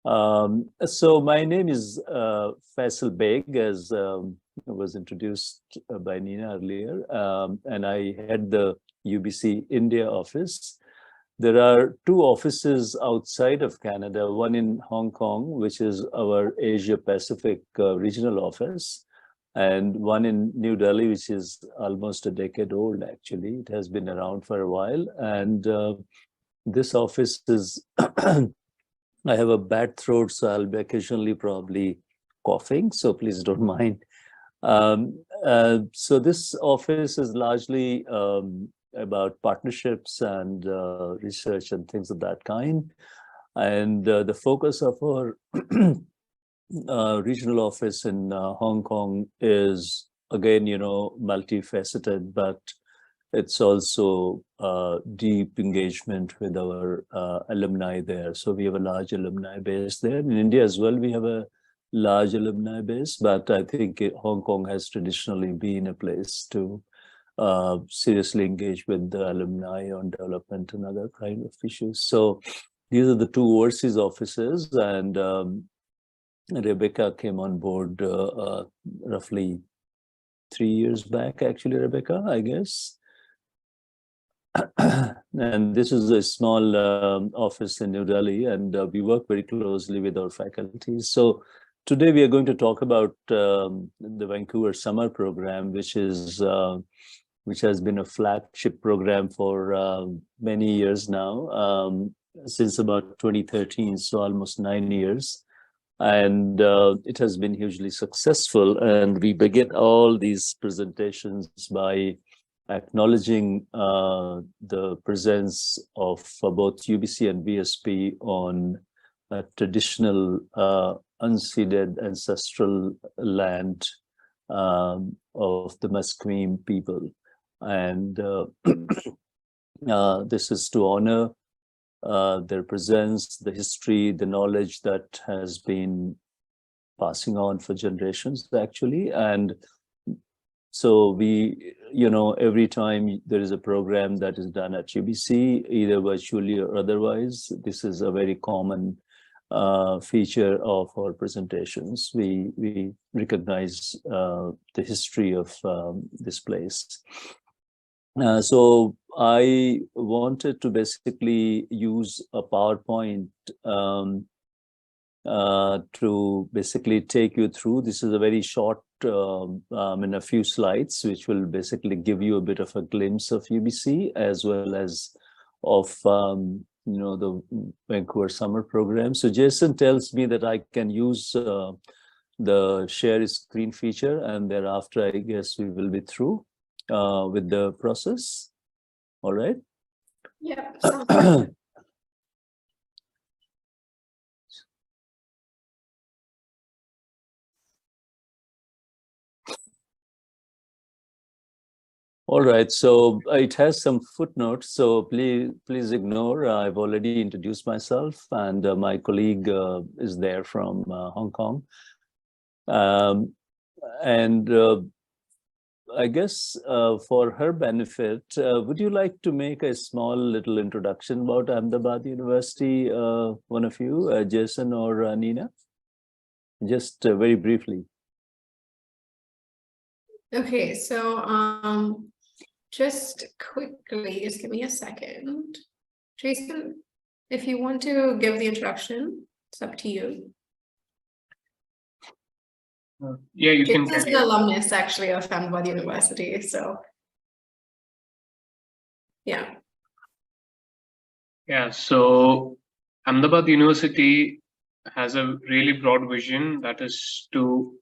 So my name is Faisal Beg, as was introduced by Nina earlier, and I head the UBC India office. There are two offices outside of Canada, one in Hong Kong, which is our Asia Pacific regional office, and one in New Delhi, which is almost a decade old, actually. It has been around for a while. And this office is, I have a bad throat, so I'll be occasionally probably coughing, so please don't mind. So this office is largely about partnerships and research and things of that kind. And the focus of our regional office in Hong Kong is, again, multifaceted, but it's also deep engagement with our alumni there. So we have a large alumni base there. In India as well, we have a large alumni base, but I think Hong Kong has traditionally been a place to seriously engage with the alumni on development and other kind of issues. So these are the two overseas offices, and Rebecca came on board roughly 3 years back, actually, Rebecca, I guess. And this is a small office in New Delhi, and we work very closely with our faculties. So today we are going to talk about the Vancouver Summer Programme, which has been a flagship program for many years now, since about 2013, so almost 9 years. And it has been hugely successful. And we begin all these presentations by acknowledging the presence of both UBC and VSP on traditional unceded ancestral land of the Musqueam people. And this is to honor their presence, the history, the knowledge that has been passing on for generations, actually. And so we, every time there is a program that is done at UBC, either virtually or otherwise, this is a very common feature of our presentations. We recognize the history of this place. So I wanted to basically use a PowerPoint to basically take you through. This is a very short, in a few slides, which will basically give you a bit of a glimpse of UBC as well as of the Vancouver Summer Programme. So Jason tells me that I can use the share screen feature, and thereafter, I guess we will be through with the process. All right. Yeah. Sounds good. All right, so it has some footnotes, so please ignore. I've already introduced myself, and my colleague is there from Hong Kong. I guess for her benefit, would you like to make a small little introduction about Ahmedabad University, one of you, Jason or Nina? Just very briefly. Okay, so just quickly, just give me a second. Jason, if you want to give the introduction, it's up to you. Yeah, you can. This is an alumnus, actually, of Ahmedabad University, so yeah. Yeah, so Ahmedabad University has a really broad vision, that is to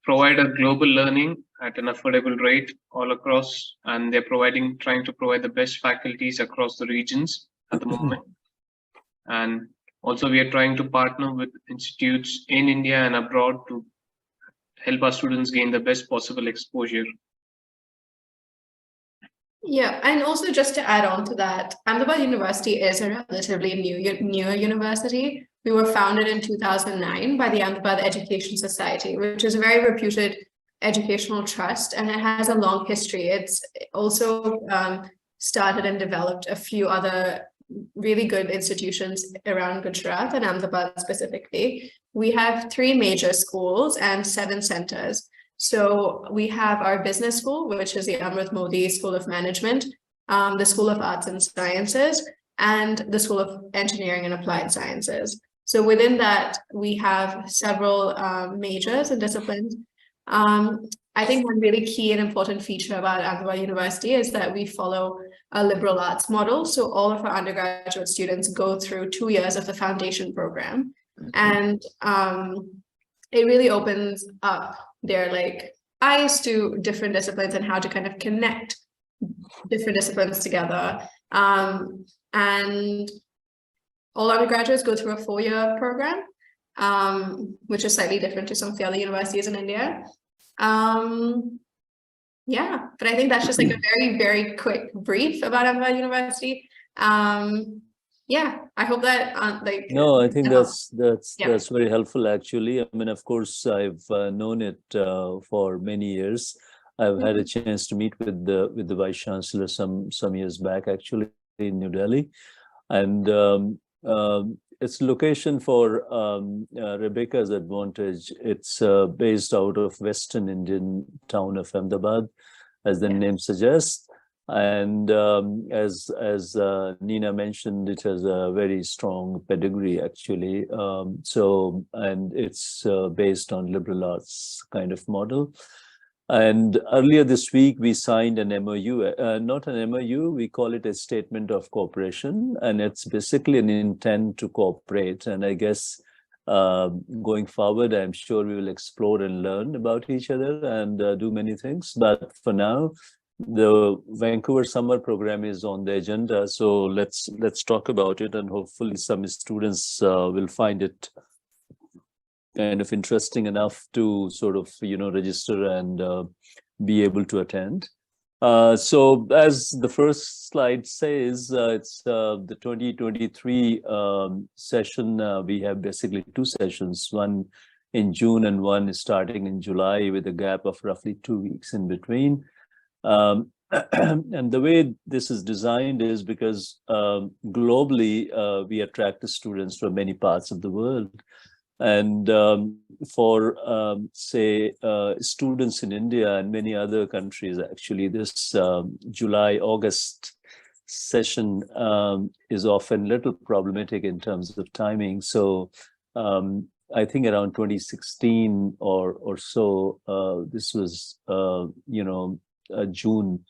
provide a global learning at an affordable rate all across, and they're trying to provide the best faculties across the regions at the moment. And also we are trying to partner with institutes in India and abroad to help our students gain the best possible exposure. Yeah, and also just to add on to that, Ahmedabad University is a relatively newer university. We were founded in 2009 by the Ahmedabad Education Society, which is a very reputed educational trust, and it has a long history. It's also started and developed a few other really good institutions around Gujarat and Ahmedabad specifically. We have 3 major schools and 7 centers. So we have our business school, which is the Amrit Modi School of Management, the School of Arts and Sciences, and the School of Engineering and Applied Sciences. So within that, we have several majors and disciplines. I think one really key and important feature about Ahmedabad University is that we follow a liberal arts model. So all of our undergraduate students go through 2 years of the foundation program. And it really opens up their eyes to different disciplines and how to kind of connect different disciplines together. And all undergraduates go through a 4-year program, which is slightly different to some of the other universities in India. Yeah, but I think that's just a very, very quick brief about Ahmedabad University. Yeah, I hope that No, I think that's very helpful actually. I mean, of course, I've known it for many years. I've had a chance to meet with the Vice Chancellor some years back actually in New Delhi, and its location for Rebecca's advantage. It's based out of Western Indian town of Ahmedabad, as the name suggests. And as Nina mentioned, it has a very strong pedigree actually. And it's based on liberal arts kind of model. And earlier this week, we signed an MOU, not an MOU, we call it a statement of cooperation. And it's basically an intent to cooperate. And I guess going forward, I'm sure we will explore and learn about each other and do many things. But for now, the Vancouver Summer Program is on the agenda. So let's talk about it, and hopefully some students will find it kind of interesting enough to sort of, register and be able to attend. So as the first slide says, it's the 2023 session. We have basically 2 sessions, one in June and one starting in July, with a gap of roughly 2 weeks in between. And the way this is designed is because globally, we attract the students from many parts of the world. And for, say, students in India and many other countries, actually, this July-August session is often a little problematic in terms of timing. So I think around 2016 or so, this was, June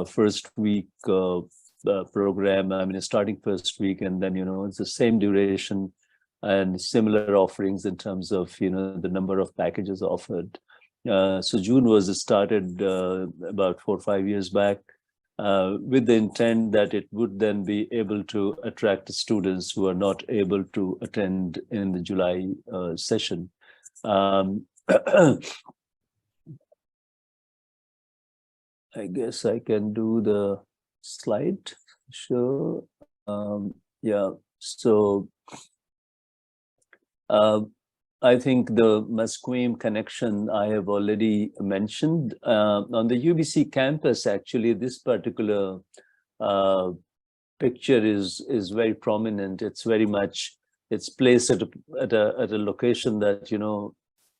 first week program. I mean, starting first week, and then, it's the same duration and similar offerings in terms of, the number of packages offered. So June was started about 4 or 5 years back with the intent that it would then be able to attract students who are not able to attend in the July session. I guess I can do the slide. Sure. Yeah. So I think the Musqueam connection I have already mentioned. On the UBC campus, actually, this particular picture is very prominent. It's very much, it's placed at a location that,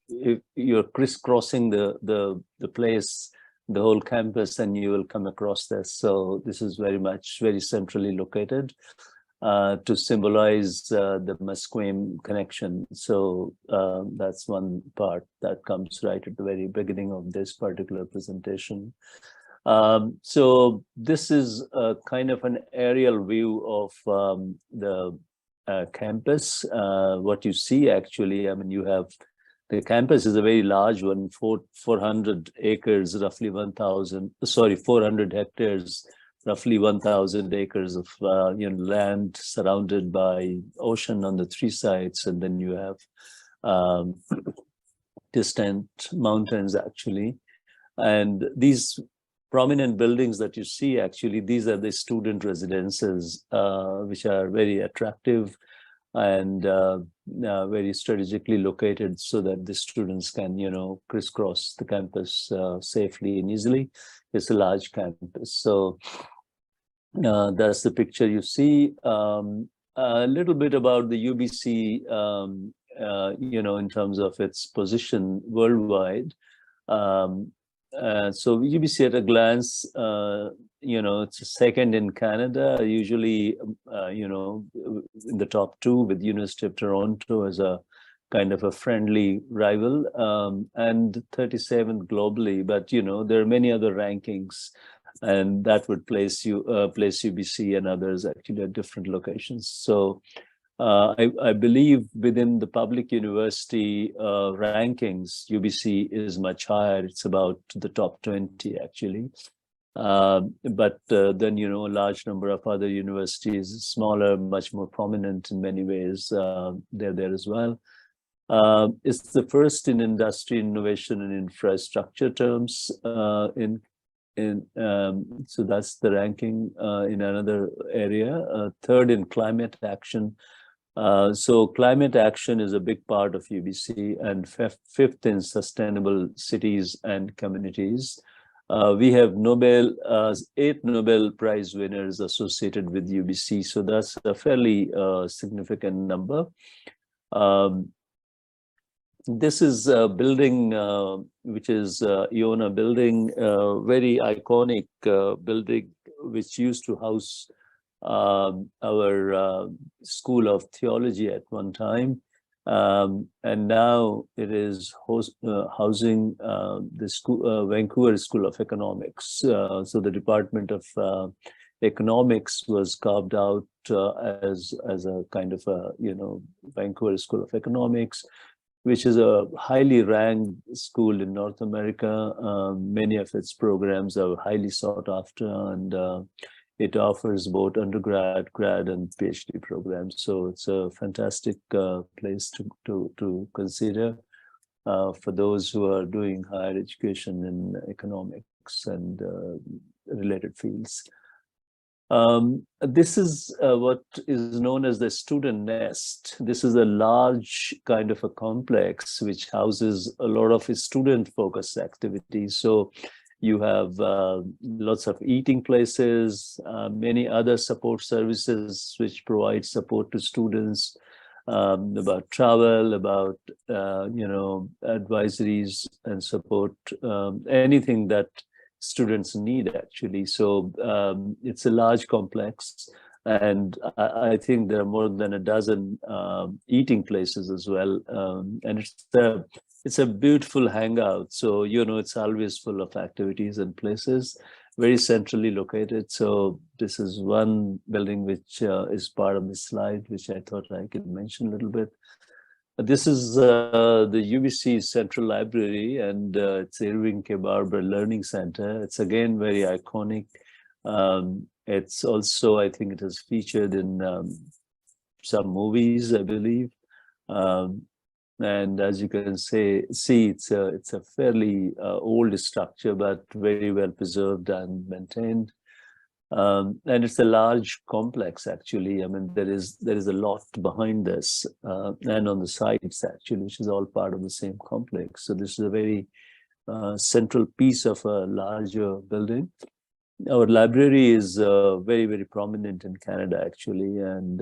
if you're crisscrossing the place, the whole campus, and you will come across this. So this is very centrally located to symbolize the Musqueam connection. So that's one part that comes right at the very beginning of this particular presentation. So this is a kind of an aerial view of the campus. What you see actually, I mean, you have the campus is a very large one, 400 acres, roughly 400 hectares, roughly 1,000 acres of land surrounded by ocean on the 3 sides, and then you have distant mountains actually. And these prominent buildings that you see, actually, these are the student residences, which are very attractive and very strategically located so that the students can, crisscross the campus safely and easily. It's a large campus. So That's the picture you see. A little bit about the UBC, in terms of its position worldwide. So UBC at a glance, it's second in Canada, usually, in the top two, with University of Toronto as a kind of a friendly rival, and 37th globally. But, there are many other rankings, and that would place UBC and others actually at different locations. So I believe within the public university rankings, UBC is much higher. It's about the top 20 actually. But then, a large number of other universities, smaller, much more prominent in many ways, they're there as well. It's the first in industry, innovation, and infrastructure terms so that's the ranking in another area. Third in climate action. So climate action is a big part of UBC, and fifth in sustainable cities and communities. We have 8 Nobel Prize winners associated with UBC, so that's a fairly significant number. This is a building, which is Iona building, very iconic building, which used to house our School of Theology at one time. And now it is housing the Vancouver School of Economics. So the Department of Economics was carved out as a kind of a, Vancouver School of Economics, which is a highly ranked school in North America. Many of its programs are highly sought after, and it offers both undergrad, grad, and PhD programs. So it's a fantastic place to consider for those who are doing higher education in economics and related fields. This is what is known as the student nest. This is a large kind of a complex which houses a lot of student-focused activities. So you have lots of eating places, many other support services which provide support to students, about travel, about advisories and support, anything that students need actually. So it's a large complex, and I think there are more than a dozen eating places as well, and it's a beautiful hangout. So it's always full of activities and places, very centrally located. So this is one building which is part of the slide, which I thought I could mention a little bit. This is the UBC Central Library, and it's Irving K. Barber Learning Center. It's again very iconic. It's also, I think it is featured in some movies, I believe. And as you can see, it's a fairly old structure, but very well preserved and maintained. And it's a large complex, actually. I mean, there is a lot behind this, and on the sides, actually, which is all part of the same complex. So this is a very central piece of a larger building. Our library is very, very prominent in Canada, actually, and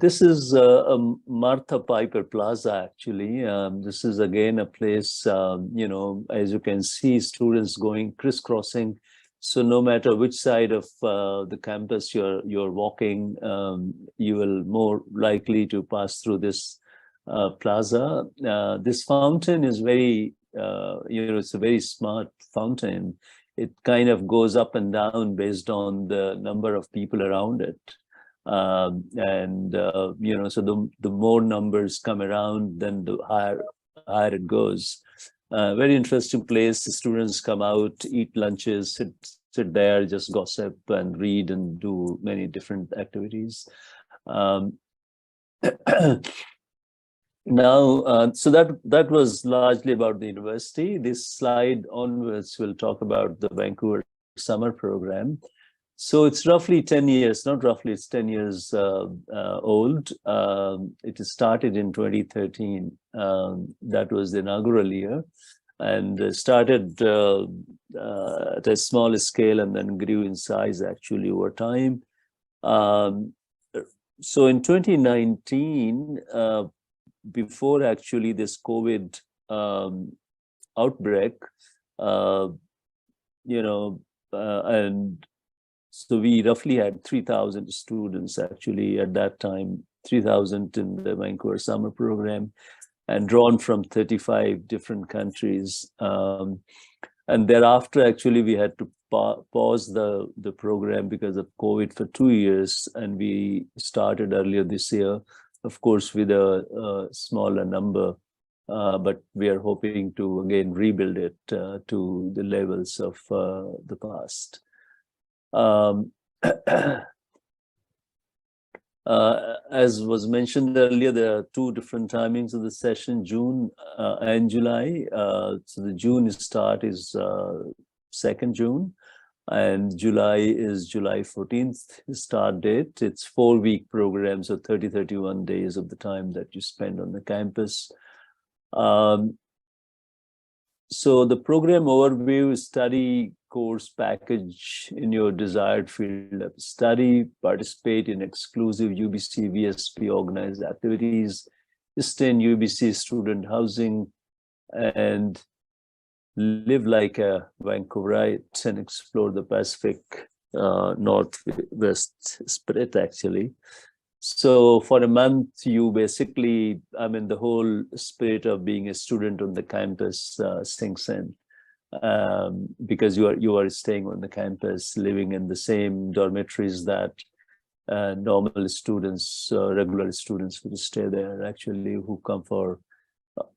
this is a Martha Piper Plaza, actually. This is again a place, as you can see, students going crisscrossing. So no matter which side of the campus you're walking, you will more likely to pass through this plaza. This fountain is very, it's a very smart fountain. It kind of goes up and down based on the number of people around it. So the more numbers come around, then the higher it goes. Very interesting place. The students come out, eat lunches, sit there, just gossip and read and do many different activities. Now, so that was largely about the university. This slide onwards will talk about the Vancouver Summer Programme. So it's roughly 10 years, not roughly, it's 10 years old. It started in 2013. That was the inaugural year. and started at a small scale and then grew in size actually over time. So in 2019, before actually this COVID outbreak, and so we roughly had 3,000 students actually at that time, 3,000 in the Vancouver Summer Program, and drawn from 35 different countries. And thereafter, actually, we had to pause the program because of COVID for 2 years, and we started earlier this year, of course, with a smaller number, but we are hoping to again rebuild it to the levels of the past. As was mentioned earlier, there are two different timings of the session, June and July. So the June start is 2nd June, and July is July 14th start date. It's 4-week program, so 31 days of the time that you spend on the campus. So the program overview is study course package in your desired field of study, participate in exclusive UBC VSP organized activities, stay in UBC student housing, and live like a Vancouverite and explore the Pacific Northwest spirit actually. So for a month, you basically, the whole spirit of being a student on the campus sinks in, because you are staying on the campus, living in the same dormitories that normal students, regular students would stay there actually, who come for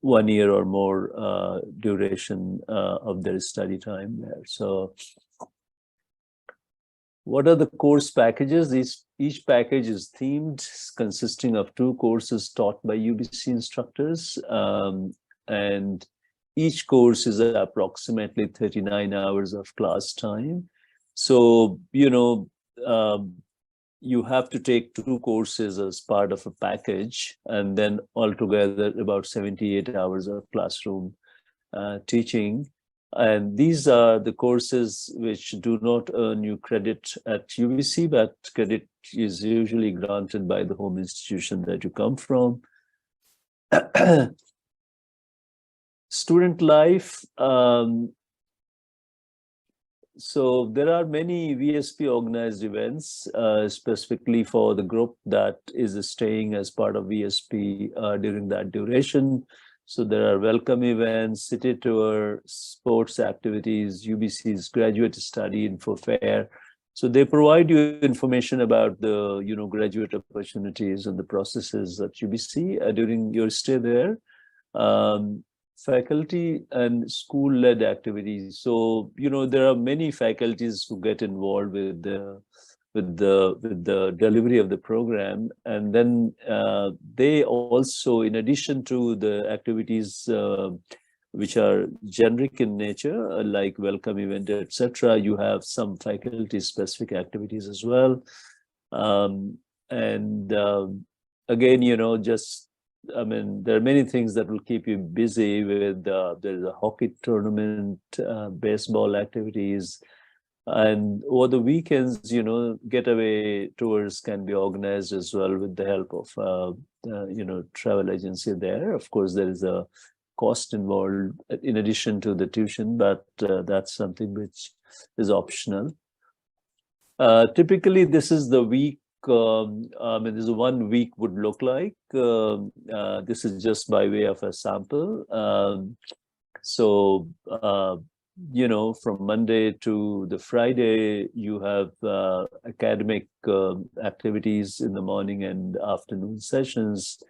1 year or more duration of their study time there. So what are the course packages? Each package is themed, consisting of 2 courses taught by UBC instructors, and each course is approximately 39 hours of class time. So, you have to take 2 courses as part of a package, and then altogether about 78 hours of classroom teaching. And these are the courses which do not earn you credit at UBC, but credit is usually granted by the home institution that you come from. Student life. So there are many VSP organized events, specifically for the group that is staying as part of VSP during that duration. So there are welcome events, city tour, sports activities, UBC's graduate study info fair. So they provide you information about the graduate opportunities and the processes at UBC during your stay there. Faculty and school-led activities. So there are many faculties who get involved with the delivery of the program, and then they also, in addition to the activities which are generic in nature, like welcome event, etc., you have some faculty-specific activities as well. Again, just there are many things that will keep you busy with. There's a hockey tournament, baseball activities. And over the weekends, getaway tours can be organized as well with the help of, travel agency there. Of course, there is a cost involved in addition to the tuition, but that's something which is optional. Typically, this is the week. This is 1 week would look like. This is just by way of a sample. From Monday to the Friday, you have academic activities in the morning and afternoon sessions.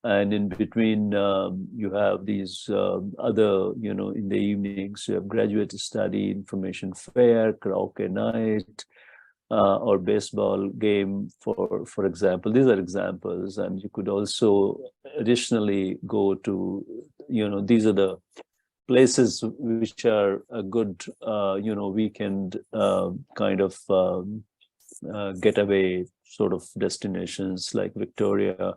And in between, you have these other, in the evenings, you have graduate study, information fair, karaoke night, or baseball game, for example. These are examples. And you could also additionally go to, these are the places which are a good, weekend kind of getaway sort of destinations, like Victoria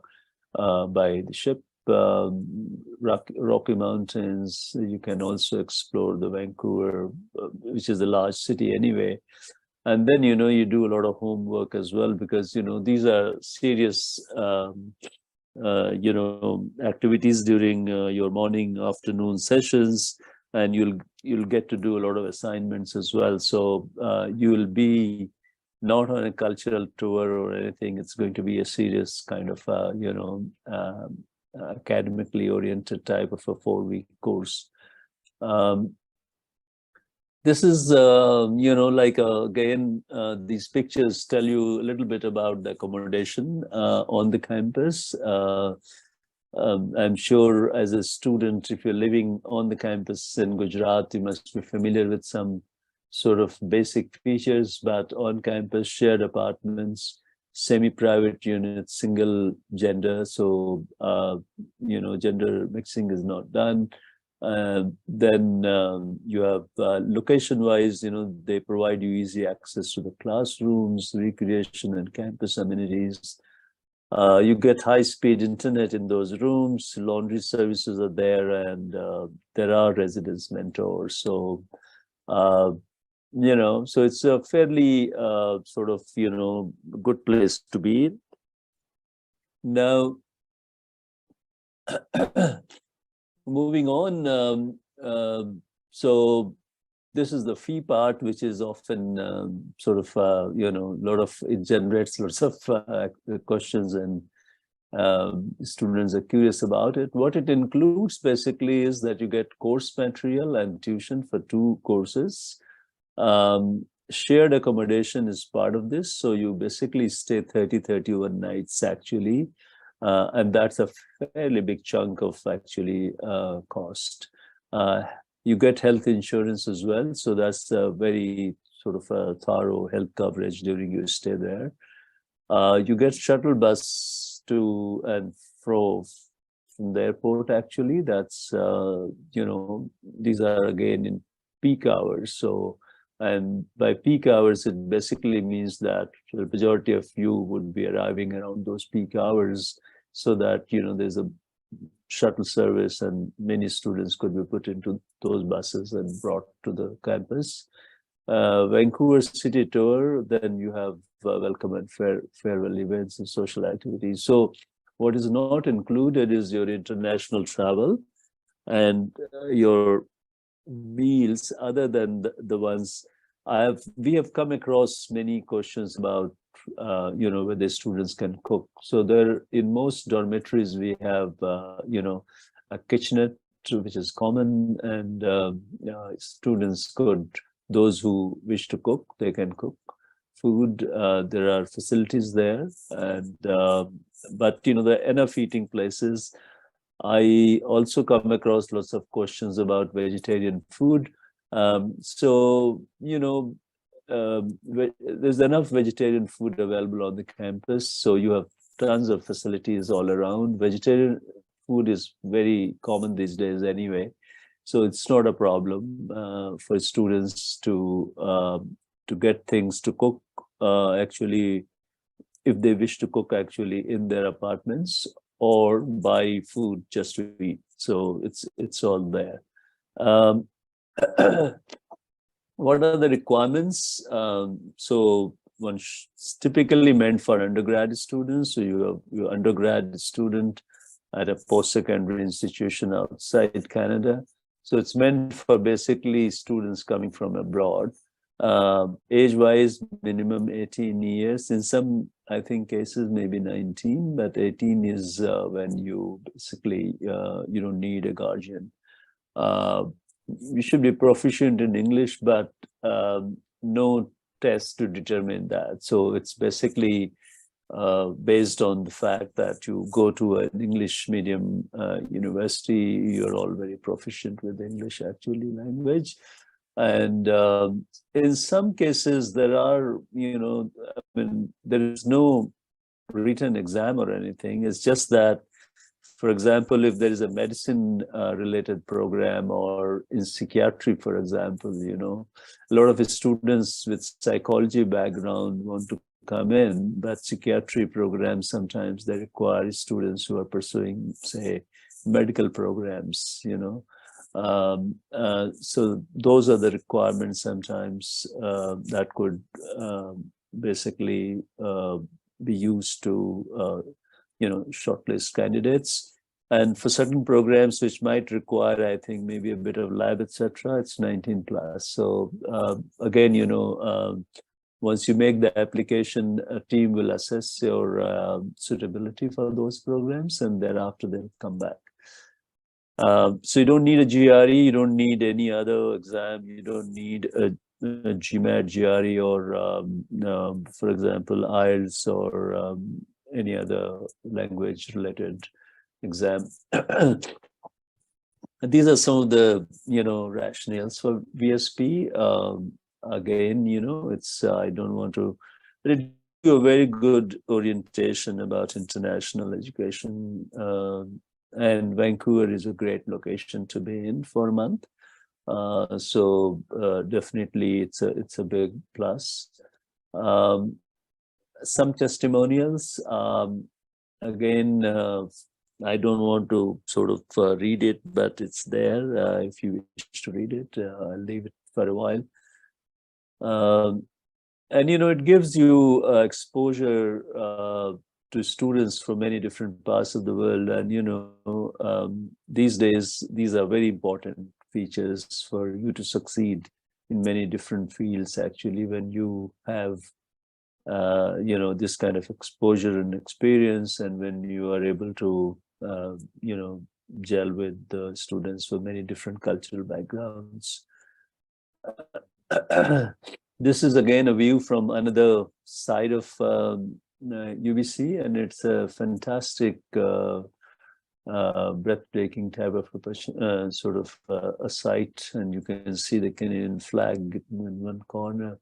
by the ship, Rocky Mountains. You can also explore the Vancouver, which is a large city anyway. And then, you do a lot of homework as well, because, these are serious, activities during your morning, afternoon sessions, and you'll get to do a lot of assignments as well. So you will be not on a cultural tour or anything. It's going to be a serious kind of, academically oriented type of a 4-week course. This is, again, these pictures tell you a little bit about the accommodation on the campus. I'm sure as a student, if you're living on the campus in Gujarat, you must be familiar with some sort of basic features, but on campus, shared apartments, semi-private units, single gender. So, gender mixing is not done. Then you have location-wise, they provide you easy access to the classrooms, recreation and campus amenities. You get high-speed internet in those rooms, laundry services are there, and there are residence mentors. So, so it's a fairly sort of, good place to be. Now, moving on, so this is the fee part, which is often it generates lots of questions, and students are curious about it. What it includes basically is that you get course material and tuition for 2 courses. Shared accommodation is part of this. So you basically stay 31 nights actually. And that's a fairly big chunk of actually cost. You get health insurance as well. So that's a very sort of a thorough health coverage during your stay there. You get shuttle bus to and fro from the airport actually. That's, these are again in peak hours. So, and by peak hours, it basically means that the majority of you would be arriving around those peak hours, so that, there's a shuttle service and many students could be put into those buses and brought to the campus. Vancouver City Tour, then you have welcome and farewell events and social activities. So what is not included is your international travel and your meals, other than the ones we have come across many questions about, whether students can cook. So there, in most dormitories, we have, a kitchenette, which is common, and students those who wish to cook, they can cook food. There are facilities there, and but there are enough eating places. I also come across lots of questions about vegetarian food. So, there's enough vegetarian food available on the campus. So you have tons of facilities all around. Vegetarian food is very common these days anyway. So it's not a problem for students to get things to cook, actually, if they wish to cook actually in their apartments, or buy food just to eat. So it's all there. What are the requirements? So it's typically meant for undergrad students. So you have your undergrad student at a post-secondary institution outside Canada. So it's meant for basically students coming from abroad. Age-wise, minimum 18 years. In some, I think, cases, maybe 19, but 18 is when you basically, you don't need a guardian. You should be proficient in English, but no test to determine that. So it's basically based on the fact that you go to an English medium university, you're all very proficient with English actually language. And in some cases, there are, there is no written exam or anything. It's just that, for example, if there is a medicine related program, or in psychiatry, for example, a lot of students with psychology background want to come in, but psychiatry programs, sometimes they require students who are pursuing, say, medical programs, so those are the requirements sometimes that could basically be used to, shortlist candidates. And for certain programs which might require, I think, maybe a bit of lab, etc., it's 19 plus. So again, once you make the application, a team will assess your suitability for those programs, and thereafter they'll come back. So you don't need a GRE, you don't need any other exam, you don't need a GMAT, GRE, or for example, IELTS or any other language-related exam. These are some of the rationales for VSP. Again, it's I don't want to, but it gives you a very good orientation about international education, and Vancouver is a great location to be in for a month. So definitely it's a big plus. Some testimonials. Again, I don't want to sort of read it, but it's there. If you wish to read it, I'll leave it for a while. And it gives you exposure to students from many different parts of the world. And these days, these are very important features for you to succeed in many different fields, actually, when you have this kind of exposure and experience, and when you are able to gel with the students from many different cultural backgrounds. This is again a view from another side of UBC, and it's a fantastic, breathtaking type of sort of a site, and you can see the Canadian flag in one corner.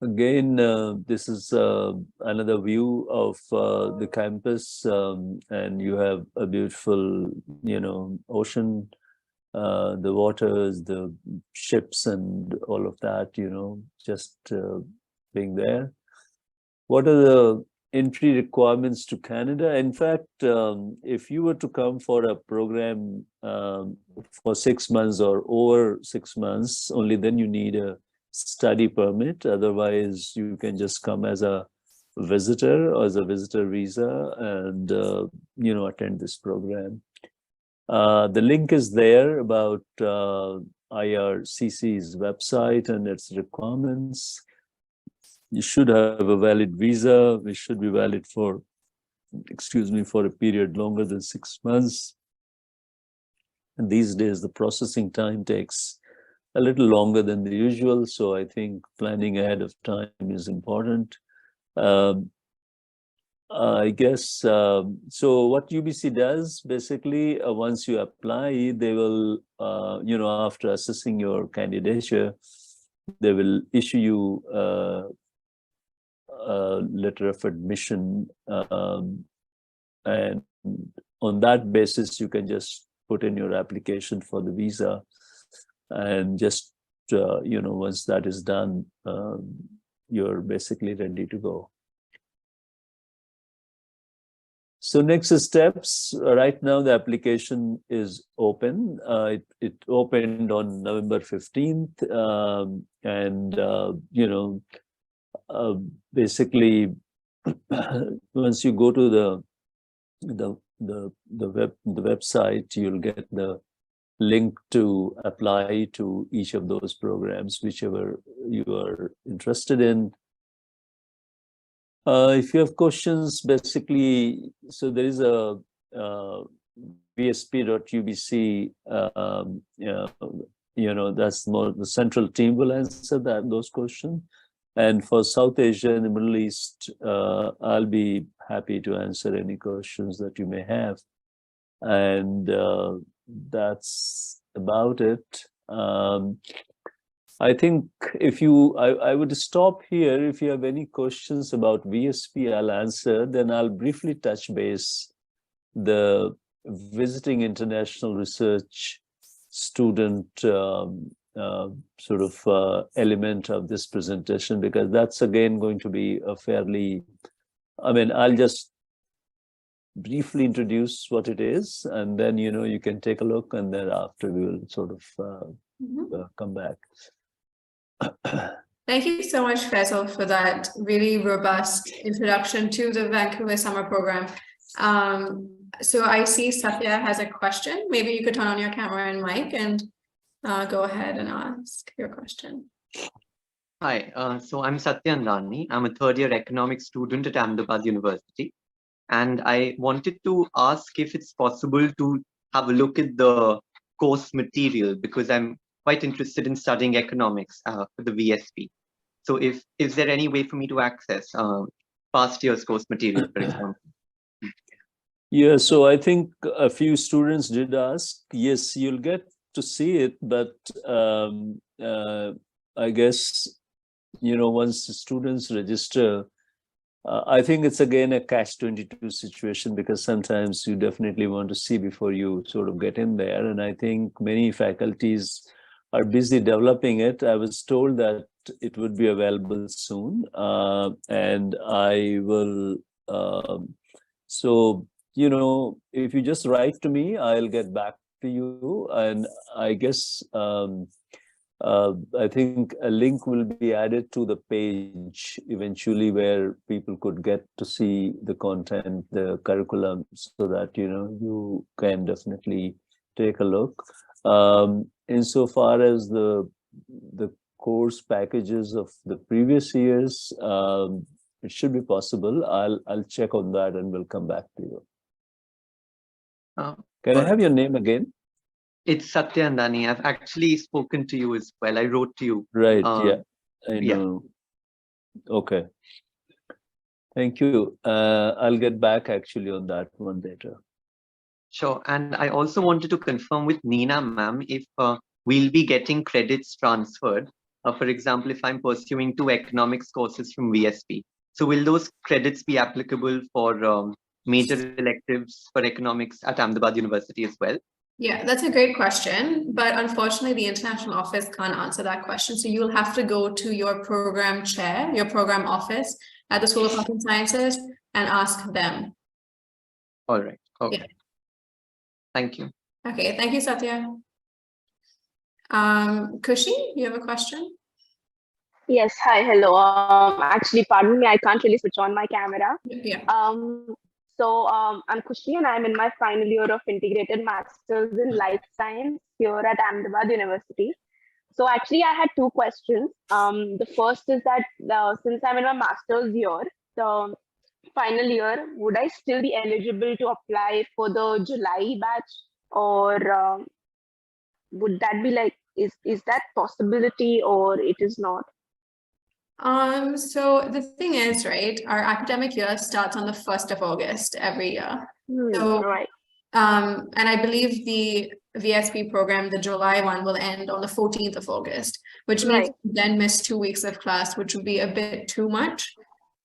Again, this is another view of the campus, and you have a beautiful, ocean, the waters, the ships, and all of that, just being there. What are the entry requirements to Canada? In fact, if you were to come for a program for 6 months or over 6 months, only then you need a study permit. Otherwise, you can just come as a visitor or as a visitor visa and, attend this program. The link is there about IRCC's website and its requirements. You should have a valid visa, which should be valid for, for a period longer than 6 months. And these days, the processing time takes a little longer than the usual. So I think planning ahead of time is important. I guess, so what UBC does, basically, once you apply, they will, after assessing your candidature, they will issue you a letter of admission. And on that basis, you can just put in your application for the visa. And just, once that is done, you're basically ready to go. So next steps, right now the application is open. It opened on November 15th. Basically, once you go to the website, you'll get the link to apply to each of those programs, whichever you are interested in. If you have questions, basically, so there is a vsp.ubc, that's more the central team will answer those questions. And for South Asia and the Middle East, I'll be happy to answer any questions that you may have. And that's about it. I think I would stop here. If you have any questions about VSP, I'll answer. Then I'll briefly touch base the visiting international research student sort of element of this presentation, because that's again going to be a fairly, I mean, I'll just briefly introduce what it is, and then, you can take a look, and then after we will sort of come back. Thank you so much, Faisal, for that really robust introduction to the Vancouver Summer Program. So I see Satya has a question. Maybe you could turn on your camera and mic and go ahead and ask your question. Hi, so I'm Satya Andani. I'm a third-year economics student at Ahmedabad University. And I wanted to ask if it's possible to have a look at the course material, because I'm quite interested in studying economics for the VSP. So is there any way for me to access past year's course material, for example? Yeah, so I think a few students did ask. Yes, you'll get to see it, but I guess, once the students register, I think it's again a catch-22 situation, because sometimes you definitely want to see before you sort of get in there. And I think many faculties are busy developing it. I was told that it would be available soon, and I will, so, if you just write to me, I'll get back to you. And I guess, I think a link will be added to the page eventually, where people could get to see the content, the curriculum, so that, you can definitely take a look. Insofar as the course packages of the previous years, it should be possible. I'll check on that and we'll come back to you. Can I have your name again? It's Satya Andani. I've actually spoken to you as well. I wrote to you. Right, yeah, I know. Yeah. Okay. Thank you. I'll get back actually on that one later. Sure. And I also wanted to confirm with Neena ma'am if we'll be getting credits transferred. For example, if I'm pursuing 2 economics courses from VSP. So will those credits be applicable for major electives for economics at Ahmedabad University as well? Yeah, that's a great question, but unfortunately the international office can't answer that question. So you'll have to go to your program chair, your program office at the School of Health and Sciences and ask them. All right. Okay. Yeah. Thank you. Okay, thank you, Satya. Kushi, you have a question? Yes, hi, hello. Actually, pardon me, I can't really switch on my camera. Yeah. So I'm Kushi and I'm in my final year of integrated masters in life science here at Ahmedabad University. So actually I had 2 questions. The first is that since I'm in my master's year, the final year, would I still be eligible to apply for the July batch, or would that be like, is that possibility or it is not? So the thing is, right, our academic year starts on the 1st of August every year. So, right. And I believe the VSP program, the July one, will end on the 14th of August, which means you then miss 2 weeks of class, which would be a bit too much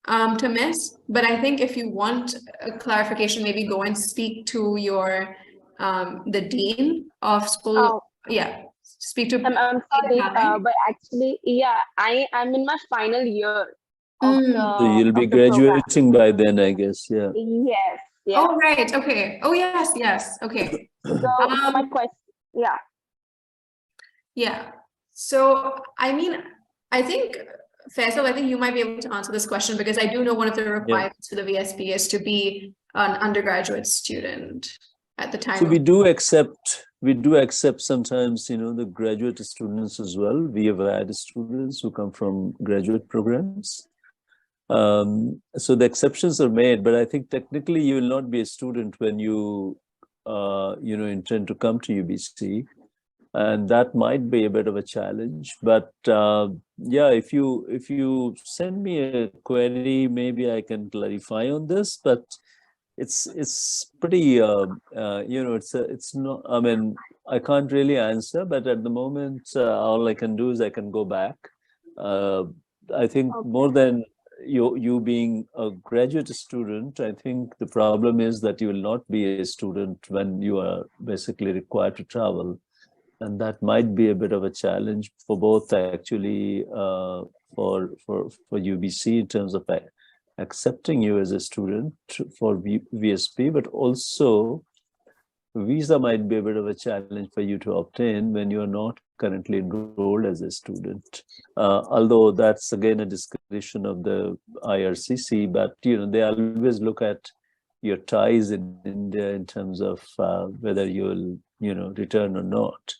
to miss. But I think if you want a clarification, maybe go and speak to your the dean of school. Yeah. Speak to. I'm sorry, but actually, yeah, I'm in my final year of So you'll be graduating by then, I guess. Yeah. Yes. Yes. Oh, right. Okay. Oh, yes. Yes. Okay. So my question, yeah. Yeah. So, I mean, I think, Faisal, I think you might be able to answer this question, because I do know one of the requirements for the VSP is to be an undergraduate student at the time. So we do accept sometimes, the graduate students as well. We have had students who come from graduate programs. So the exceptions are made, but I think technically you will not be a student when you, intend to come to UBC. And that might be a bit of a challenge, but yeah, if you send me a query, maybe I can clarify on this, but it's pretty, it's not, I mean, I can't really answer, but at the moment, all I can do is I can go back. I think more than you being a graduate student, I think the problem is that you will not be a student when you are basically required to travel. And that might be a bit of a challenge for both actually for UBC in terms of accepting you as a student for VSP, but also visa might be a bit of a challenge for you to obtain when you are not currently enrolled as a student. Although that's again a discretion of the IRCC, but they always look at your ties in India in terms of whether you'll return or not.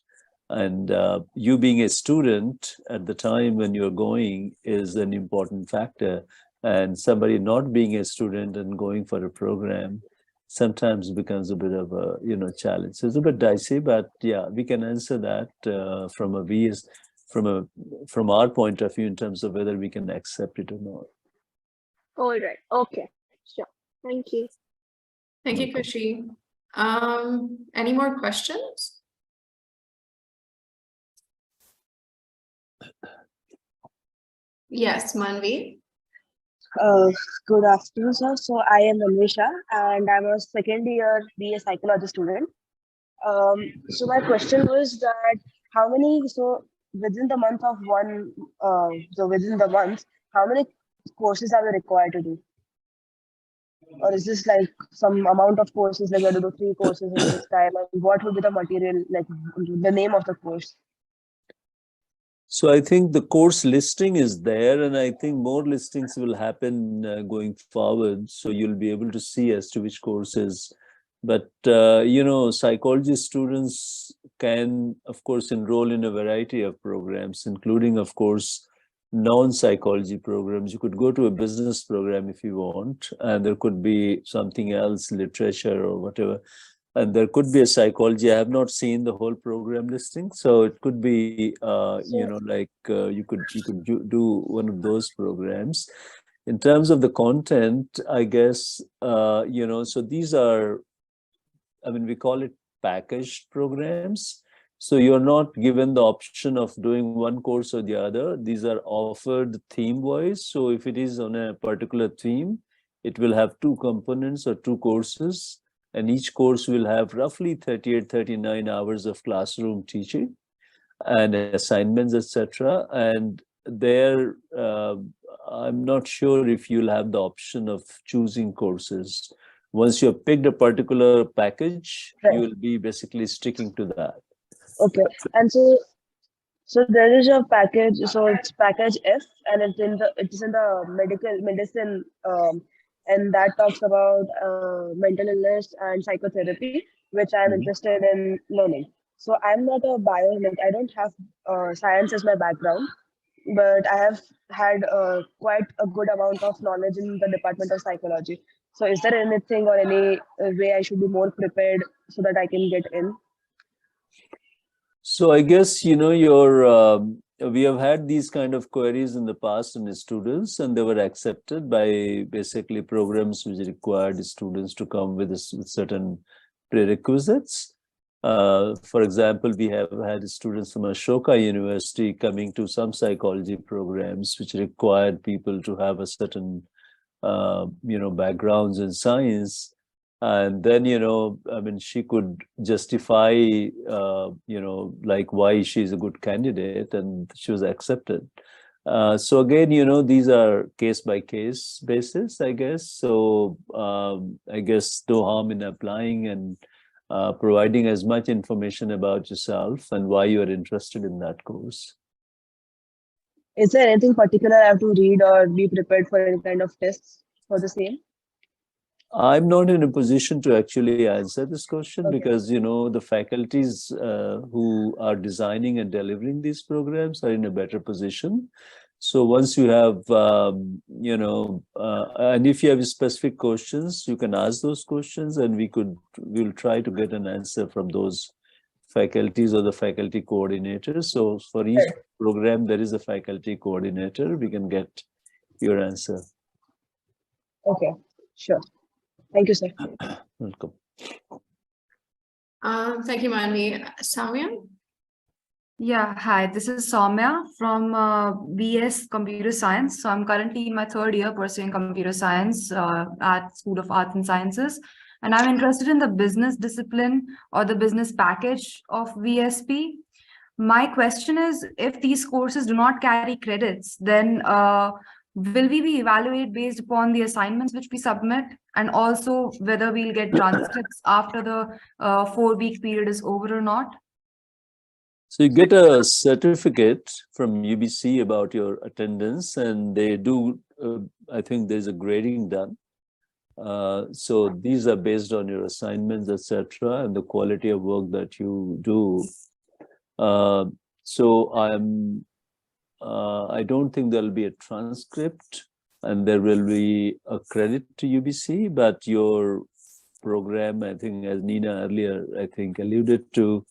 And you being a student at the time when you're going is an important factor. And somebody not being a student and going for a program sometimes becomes a bit of a challenge. So it's a bit dicey, but yeah, we can answer that from our point of view in terms of whether we can accept it or not. All right. Okay. Sure. Thank you. Thank you, Kushi. Any more questions? Yes, Manvi. Good afternoon, sir. So I am Anvisha and I'm a second year BA psychology student. So my question was that within the month of how many courses are we required to do? Or is this like some amount of courses, like we have to do 3 courses in this time? And what would be the material, like the name of the course? So I think the course listing is there, and I think more listings will happen going forward. So you'll be able to see as to which courses. But, psychology students can, of course, enroll in a variety of programs, including, of course, non-psychology programs. You could go to a business program if you want, and there could be something else, literature or whatever. And there could be a psychology. I have not seen the whole program listing, so it could be, you could do one of those programs. In terms of the content, I guess, so these are, we call it packaged programs. So you're not given the option of doing one course or the other. These are offered theme-wise. So if it is on a particular theme, it will have 2 components or 2 courses. And each course will have roughly 38, 39 hours of classroom teaching and assignments, etc. And there, I'm not sure if you'll have the option of choosing courses. Once you have picked a particular package, Right. you will be basically sticking to that. Okay. And so there is a package. So it's package F, and it's in the medicine. And that talks about mental illness and psychotherapy, which I'm interested in learning. So I'm not a I don't have science as my background, but I have had quite a good amount of knowledge in the Department of Psychology. So is there anything or any way I should be more prepared so that I can get in? So I guess, we have had these kind of queries in the past in the students, and they were accepted by basically programs which required students to come with certain prerequisites. For example, we have had students from Ashoka University coming to some psychology programs which required people to have a certain, backgrounds in science. And then, she could justify, why she's a good candidate, and she was accepted. So again, these are case by case basis, I guess. So I guess no harm in applying and providing as much information about yourself and why you are interested in that course. Is there anything particular I have to read or be prepared for any kind of tests for the same? I'm not in a position to actually answer this question, Okay. because, the faculties who are designing and delivering these programs are in a better position. So once you have, and if you have specific questions, you can ask those questions, and we'll try to get an answer from those faculties or the faculty coordinators. So for each program, there is a faculty coordinator. We can get your answer. Okay, sure. Thank you, sir. Welcome. Thank you, Manvi. Samya? Yeah, hi, this is Soumya from BS Computer Science. So I'm currently in my 3rd year pursuing computer science at School of Arts and Sciences. And I'm interested in the business discipline or the business package of VSP. My question is, if these courses do not carry credits, then will we be evaluated based upon the assignments which we submit, and also whether we'll get transcripts after the 4-week period is over or not? So you get a certificate from UBC about your attendance, and they do, I think there's a grading done. So these are based on your assignments, etc., and the quality of work that you do. So I don't think there'll be a transcript and there will be a credit to UBC, but your program, I think, as Nina earlier, I think, alluded to,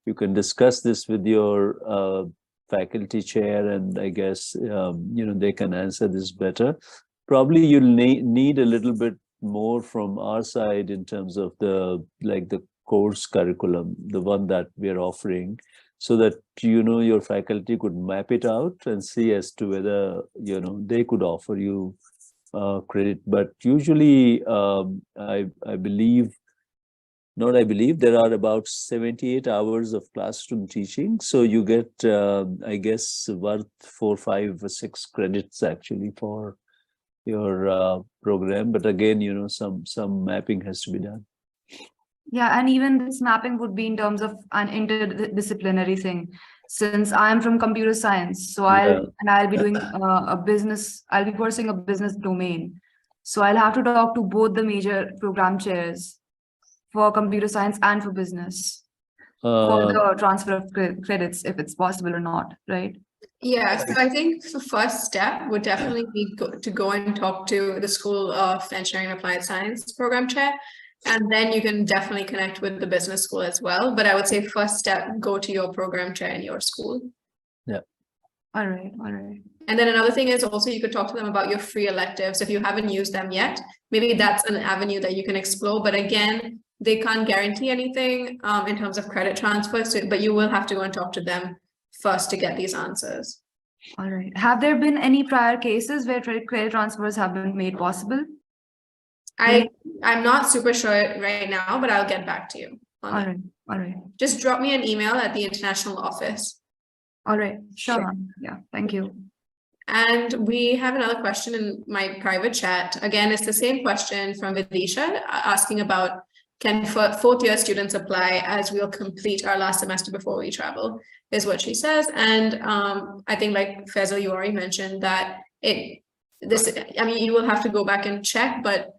you can discuss this with your faculty chair, and I guess, they can answer this better. Probably you'll need a little bit more from our side in terms of the course curriculum, the one that we're offering, so that your faculty could map it out and see as to whether they could offer you credit. But usually I believe there are about 78 hours of classroom teaching, so you get I guess worth 4, 5, or 6 credits actually for your program. But again, some mapping has to be done. Yeah, and even this mapping would be in terms of an interdisciplinary thing. Since I'm from computer science, so I'll be doing a business. I'll be pursuing a business domain, so I'll have to talk to both the major program chairs for computer science and for business for the transfer of credits, if it's possible or not, right? Yeah, so I think the first step would definitely be to go and talk to the School of Engineering and Applied Science program chair, and then you can definitely connect with the business school as well. But I would say first step, go to your program chair in your school. Yeah. All right. And then another thing is also you could talk to them about your free electives. If you haven't used them yet, maybe that's an avenue that you can explore. But again, they can't guarantee anything in terms of credit transfer, but you will have to go and talk to them first to get these answers. All right. Have there been any prior cases where credit transfers have been made possible? I'm not super sure right now, but I'll get back to you. All right. Just drop me an email at the international office. All right. Sure. Yeah. Thank you. And we have another question in my private chat. Again, it's the same question from Vidisha asking about, can fourth-year students apply as we'll complete our last semester before we travel, is what she says. And I think, like Faisal, you already mentioned that you will have to go back and check, but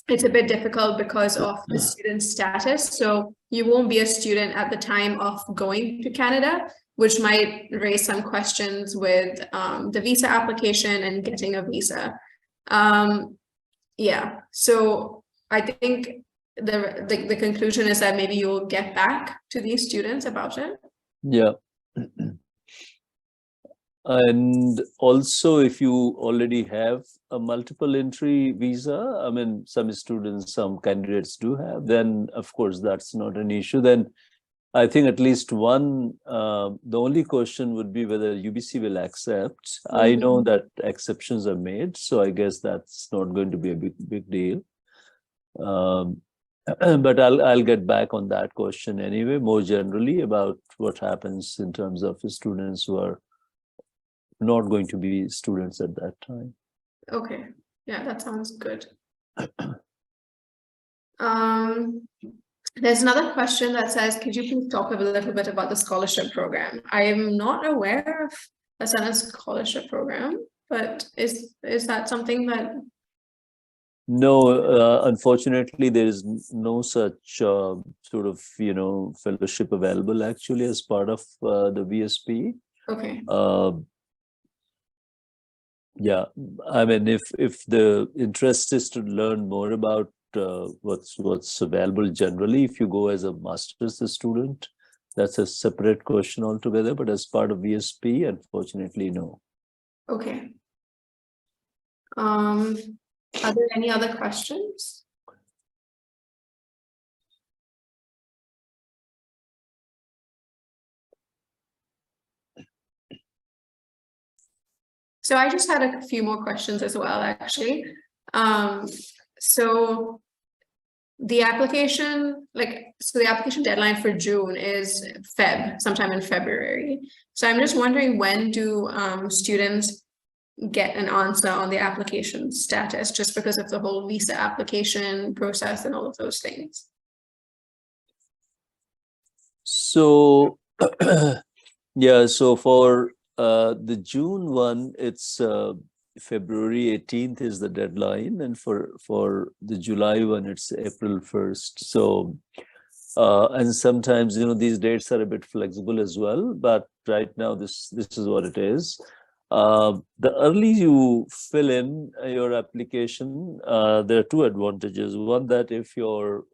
it's a bit difficult because of the student status. So you won't be a student at the time of going to Canada, which might raise some questions with the visa application and getting a visa. Yeah, so I think the conclusion is that maybe you'll get back to these students about it. Yeah. And also, if you already have a multiple entry visa, I mean, some candidates do have, then of course that's not an issue. Then I think at least one, the only question would be whether UBC will accept. I know that exceptions are made, so I guess that's not going to be a big deal. But I'll get back on that question anyway, more generally about what happens in terms of the students who are not going to be students at that time. Okay, yeah, that sounds good. There's another question that says, could you please talk a little bit about the scholarship program? I am not aware of a scholarship program, but is that something that... No, unfortunately, there is no such sort of, fellowship available actually as part of the VSP. Okay. Yeah, I mean, if the interest is to learn more about what's available generally, if you go as a master's student, that's a separate question altogether. But as part of VSP, unfortunately, no. Okay. Are there any other questions? So I just had a few more questions as well, actually. So the application, so the application deadline for June is sometime in February. So I'm just wondering, when do students get an answer on the application status, just because of the whole visa application process and all of those things? So, yeah, so for the June one, it's February 18th is the deadline, and for the July one, it's April 1st. So, and sometimes, these dates are a bit flexible as well, but right now this is what it is. The early you fill in your application, there are two advantages. One, that if your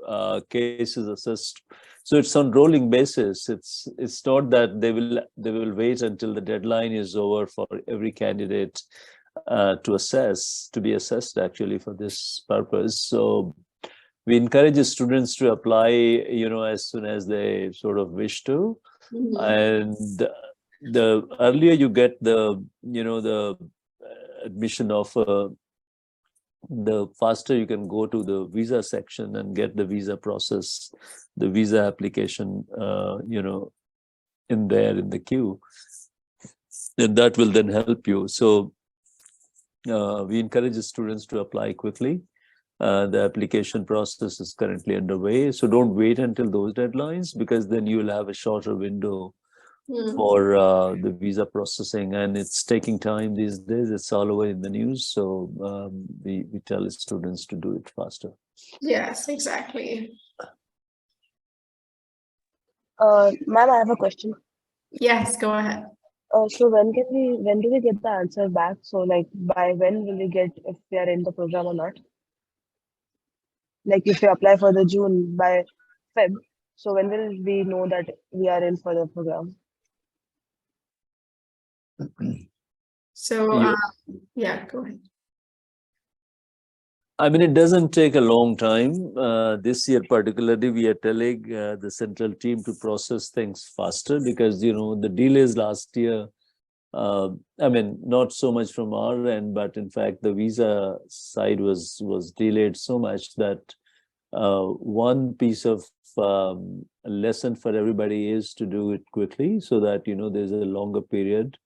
case is assessed, so it's on rolling basis. It's not that they will wait until the deadline is over for every candidate to be assessed actually for this purpose. So we encourage the students to apply, as soon as they sort of wish to. And the earlier you get the admission offer, the faster you can go to the visa section and get the visa process, the visa application, in the queue. And that will then help you. So we encourage the students to apply quickly. The application process is currently underway. So don't wait until those deadlines, because then you will have a shorter window for the visa processing, and it's taking time these days. It's all over in the news. So we tell the students to do it faster. Yes, exactly. Ma'am, I have a question. Yes, go ahead. So when do we get the answer back? So by when will we get if we are in the program or not? Like if we apply for the June by Feb, so when will we know that we are in for the program? So yeah, go ahead. I mean, it doesn't take a long time. This year particularly, we are telling the central team to process things faster, because, the delays last year, I mean, not so much from our end, but in fact, the visa side was delayed so much that one piece of lesson for everybody is to do it quickly, so that, there's a longer period,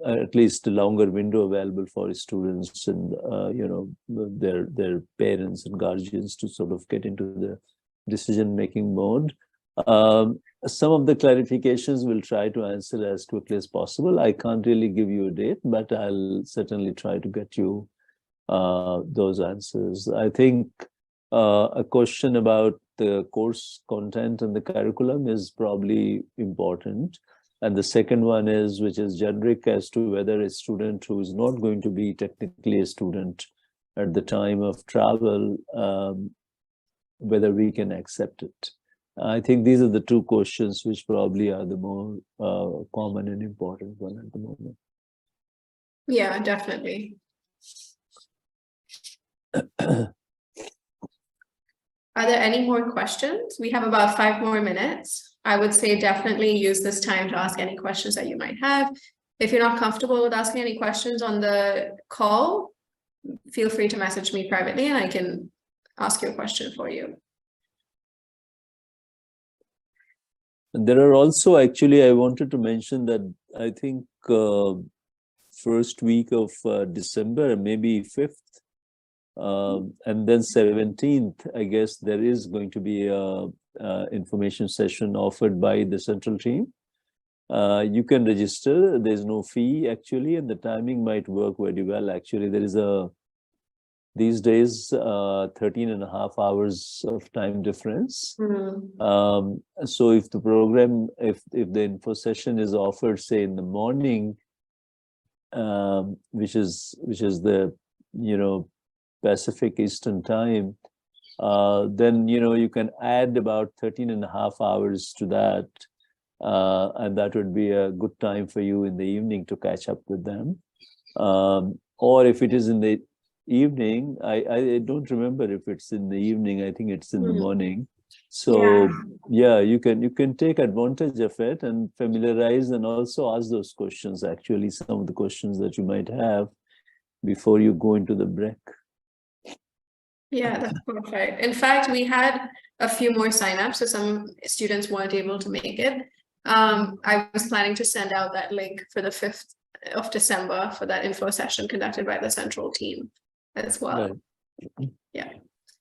at least a longer window available for students and their parents and guardians to sort of get into the decision-making mode. Some of the clarifications we'll try to answer as quickly as possible. I can't really give you a date, but I'll certainly try to get you those answers. I think a question about the course content and the curriculum is probably important. And the second one is, which is generic, as to whether a student who is not going to be technically a student at the time of travel, whether we can accept it. I think these are the two questions which probably are the more common and important one at the moment. Yeah, definitely. Are there any more questions? We have about 5 more minutes. I would say definitely use this time to ask any questions that you might have. If you're not comfortable with asking any questions on the call, feel free to message me privately and I can ask you a question for you. There are also, actually, I wanted to mention that I think first week of December, maybe 5th, and then 17th, I guess there is going to be a information session offered by the central team. You can register. There's no fee actually, and the timing might work very well. Actually, there is these days 13.5 hours of time difference. So if the program, if the info session is offered, say in the morning, which is the Pacific Eastern time, then you can add about 13.5 hours to that, and that would be a good time for you in the evening to catch up with them. Or if it is in the evening, I don't remember if it's in the evening. I think it's in the morning. So yeah, you can take advantage of it and familiarize, and also ask those questions, actually some of the questions that you might have before you go into the break. Yeah, that's perfect. In fact, we had a few more signups, so some students weren't able to make it. I was planning to send out that link for the 5th of December for that info session conducted by the central team as well. Right. Yeah.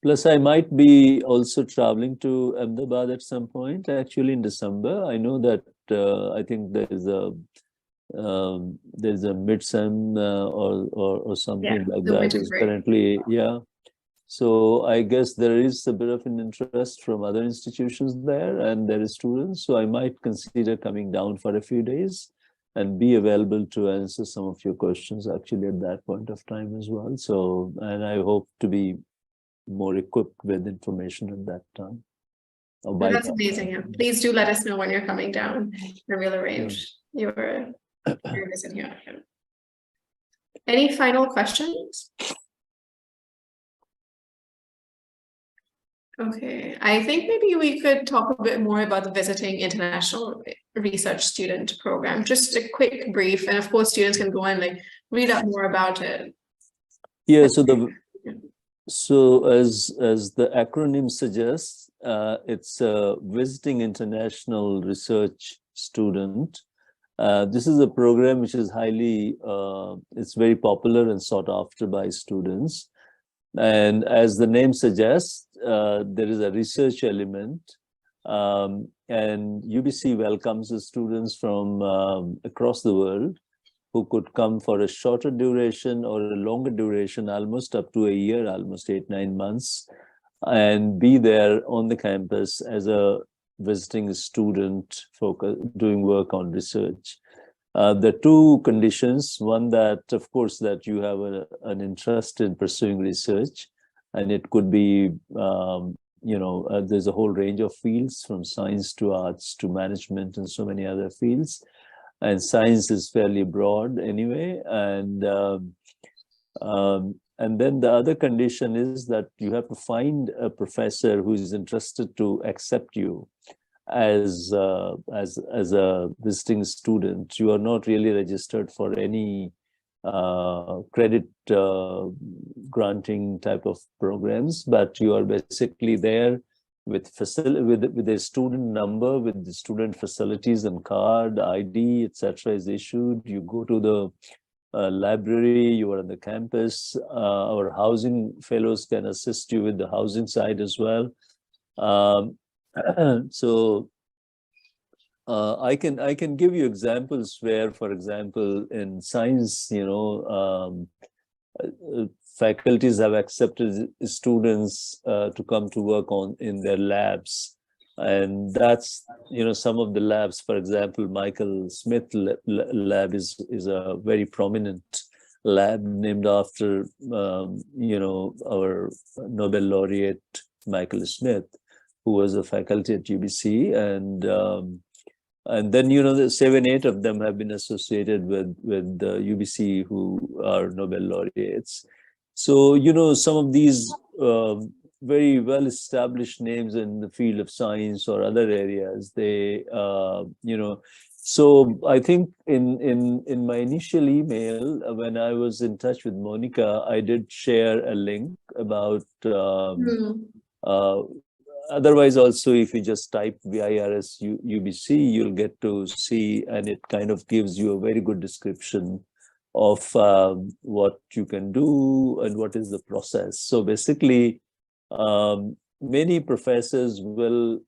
Plus, I might be also traveling to Ahmedabad at some point, actually in December. I know that I think there's a midsem or something like the that winter is break. currently, yeah. So I guess there is a bit of an interest from other institutions there, and there is students. So I might consider coming down for a few days and be available to answer some of your questions actually at that point of time as well. So, and I hope to be more equipped with information at that time. That's amazing. Yeah. Please do let us know when you're coming down, and we'll arrange your visit here. Any final questions? Okay, I think maybe we could talk a bit more about the Visiting International Research Student Program. Just a quick brief, and of course, students can go and like read up more about it. Yeah. So as the acronym suggests, it's a Visiting International Research Student. This is a program which is it's very popular and sought after by students. And as the name suggests, there is a research element, and UBC welcomes the students from across the world who could come for a shorter duration or a longer duration, almost up to a year, almost 8-9 months, and be there on the campus as a visiting student doing work on research. The two conditions, one that, of course, that you have an interest in pursuing research, and it could be, there's a whole range of fields from science to arts to management and so many other fields. And science is fairly broad anyway. And then the other condition is that you have to find a professor who is interested to accept you as a visiting student. You are not really registered for any credit granting type of programs, but you are basically there with a student number, with the student facilities and card, ID, etc. is issued. You go to the library, you are on the campus. Our housing fellows can assist you with the housing side as well. So I can give you examples where, for example, in science, faculties have accepted students to come to work in their labs, and that's some of the labs. For example, Michael Smith lab is a very prominent lab named after our Nobel laureate Michael Smith, who was a faculty at UBC, and then the 7-8 of them have been associated with UBC, who are Nobel laureates. So some of these very well established names in the field of science or other areas, they so I think in my initial email, when I was in touch with Monica, I did share a link about otherwise, also, if you just type VIRS UBC, you'll get to see, and it kind of gives you a very good description of what you can do and what is the process. So basically, many professors will,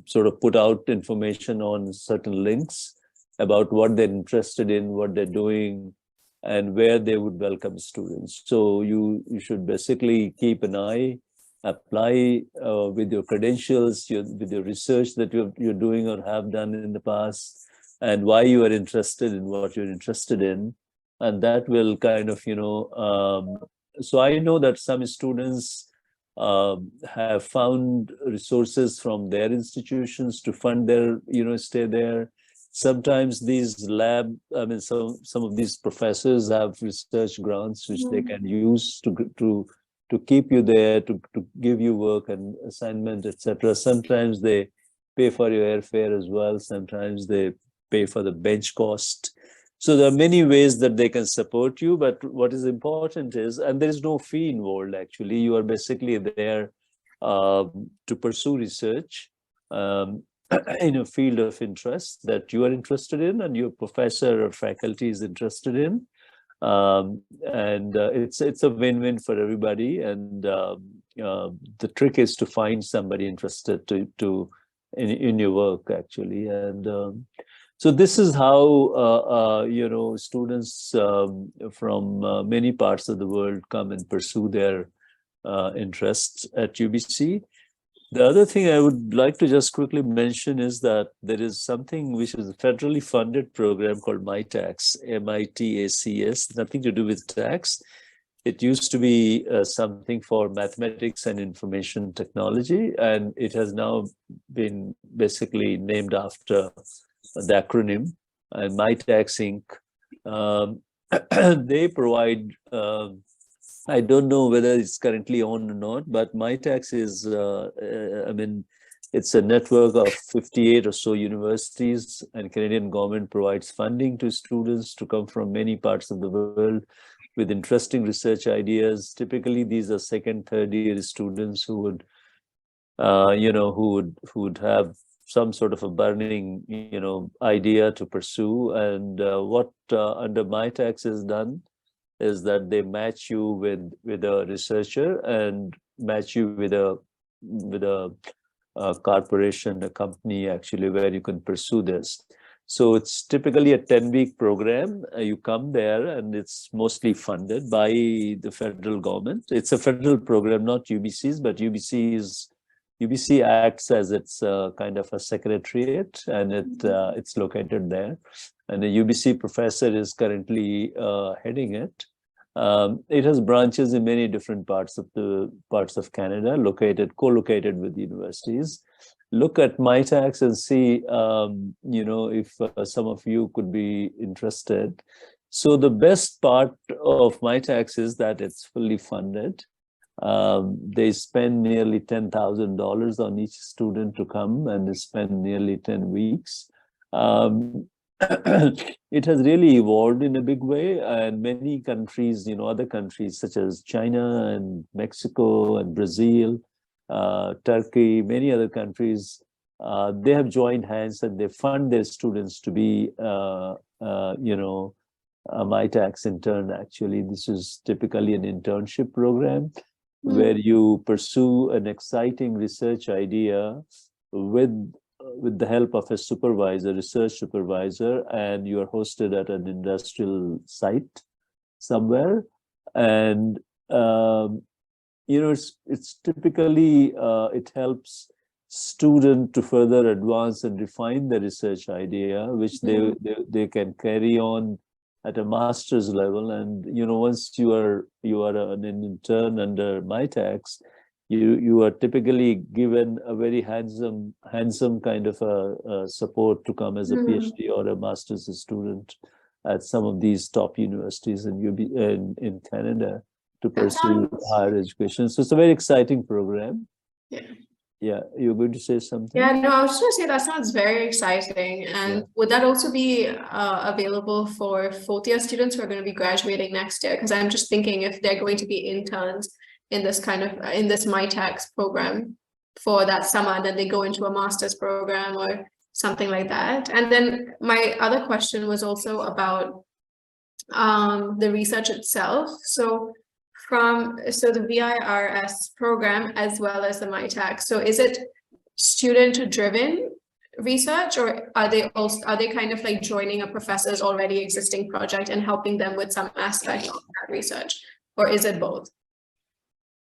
sort of put out information on certain links about what they're interested in, what they're doing, and where they would welcome students. So you should basically keep an eye, apply with your credentials, with your research that you're doing or have done in the past, and why you are interested in what you're interested in. And that will kind of, so I know that some students have found resources from their institutions to fund their, stay there. Sometimes these some of these professors have research grants which they can use to keep you there, to give you work and assignment, etc. Sometimes they pay for your airfare as well. Sometimes they pay for the bench cost. So there are many ways that they can support you, but what is important is, and there is no fee involved actually, you are basically there to pursue research in a field of interest that you are interested in and your professor or faculty is interested in. It's a win-win for everybody. And the trick is to find somebody interested in your work actually. And so this is how students from many parts of the world come and pursue their interests at UBC. The other thing I would like to just quickly mention is that there is something which is a federally funded program called MITAX, MITACS, nothing to do with tax. It used to be something for mathematics and information technology, and it has now been basically named after the acronym, MITAX Inc. They provide, I don't know whether it's currently on or not, but MITAX is, it's a network of 58 or so universities, and Canadian government provides funding to students to come from many parts of the world with interesting research ideas. Typically, these are second, third year students who would, who would have some sort of a burning, idea to pursue. And what under MITAX is done is that they match you with a researcher and match you with a corporation, a company actually, where you can pursue this. So it's typically a 10-week program. You come there and it's mostly funded by the federal government. It's a federal program, not UBC's, but UBC acts as its kind of a secretariat, and it's located there. And the UBC professor is currently heading it. It has branches in many different parts of Canada, co-located with universities. Look at MITAX and see, if some of you could be interested. So the best part of MITAX is that it's fully funded. They spend nearly $10,000 on each student to come, and they spend nearly 10 weeks. It has really evolved in a big way, and many countries, other countries such as China and Mexico and Brazil, Turkey, many other countries, they have joined hands and they fund their students to be, a MITAX intern. Actually, this is typically an internship program where you pursue an exciting research idea with the help of a research supervisor, and you are hosted at an industrial site somewhere. And it's typically it helps student to further advance and refine the research idea, which they can carry on at a master's level. And once you are an intern under MITAX, you are typically given a very handsome kind of a support to come as a PhD or a master's student at some of these top universities in Canada to pursue higher education. So it's a very exciting program. Yeah, you're going to say something? Yeah, no, I was just going to say that sounds very exciting. And would that also be available for fourth-year students who are going to be graduating next year? Because I'm just thinking if they're going to be interns in this MITAX program for that summer, then they go into a master's program or something like that. And then my other question was also about the research itself. So the VIRS program as well as the MITAX. So is it student-driven research, or are they kind of like joining a professor's already existing project and helping them with some aspect of that research, or is it both?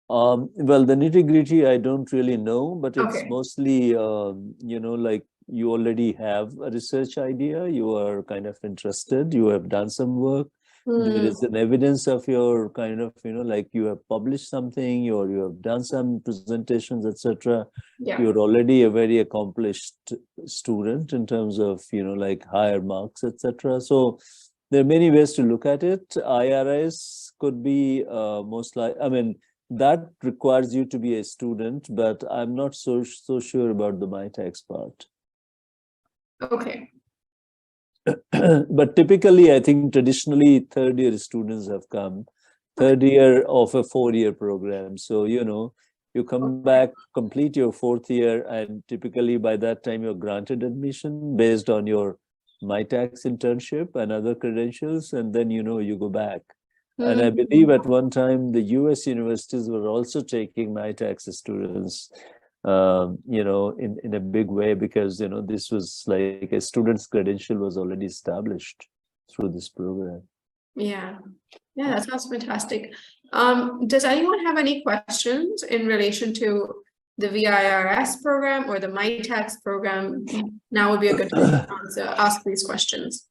Well, the nitty-gritty I don't really know, but it's mostly like you already have a research idea, you are kind of interested, you have done some work. There is an evidence of your kind of, like you have published something or you have done some presentations, etc. You're already a very accomplished student in terms of, like higher marks, etc. So there are many ways to look at it. IRS could be most likely, that requires you to be a student, but I'm not so sure about the MITAX part. Okay. But typically, I think traditionally third year students have come, third year of a 4-year program. So, you know, you come back, complete your 4th year, and typically by that time you're granted admission based on your MyTax internship and other credentials, and then, you know, you go back. And I believe at one time the US universities were also taking MyTax students, you know, in a big way, because, you know, this was like a student's credential was already established through this program. Yeah, that sounds fantastic. Does anyone have any questions in relation to the VIRS program or the MyTax program? Now would be a good time to ask these questions.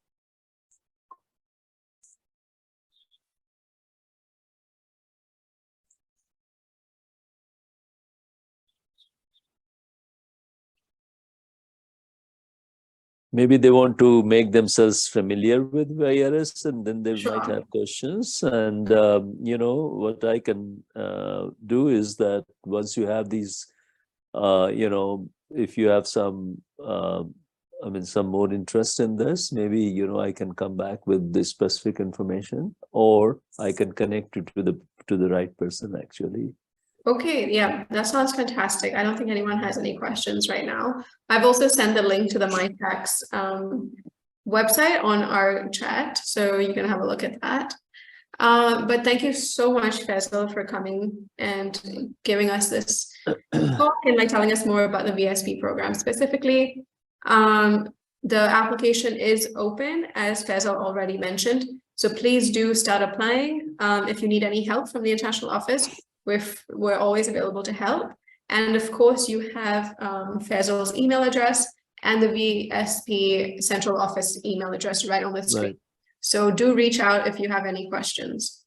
Maybe they want to make themselves familiar with VIRS, and then they Sure. might have questions. And, you know, what I can do is that once you have these, you know, if you have some, I mean, some more interest in this, maybe, you know, I can come back with the specific information, or I can connect you to the right person, actually. Okay, yeah, that sounds fantastic. I don't think anyone has any questions right now. I've also sent the link to the MyTax website on our chat, so you can have a look at that. But thank you so much, Faisal, for coming and giving us this talk and like telling us more about the VSP program specifically. The application is open, as Faisal already mentioned, so please do start applying. If you need any help from the international office, we're always available to help. And of course, you have Faisal's email address and the VSP central office email address right on the screen. Right. So do reach out if you have any questions.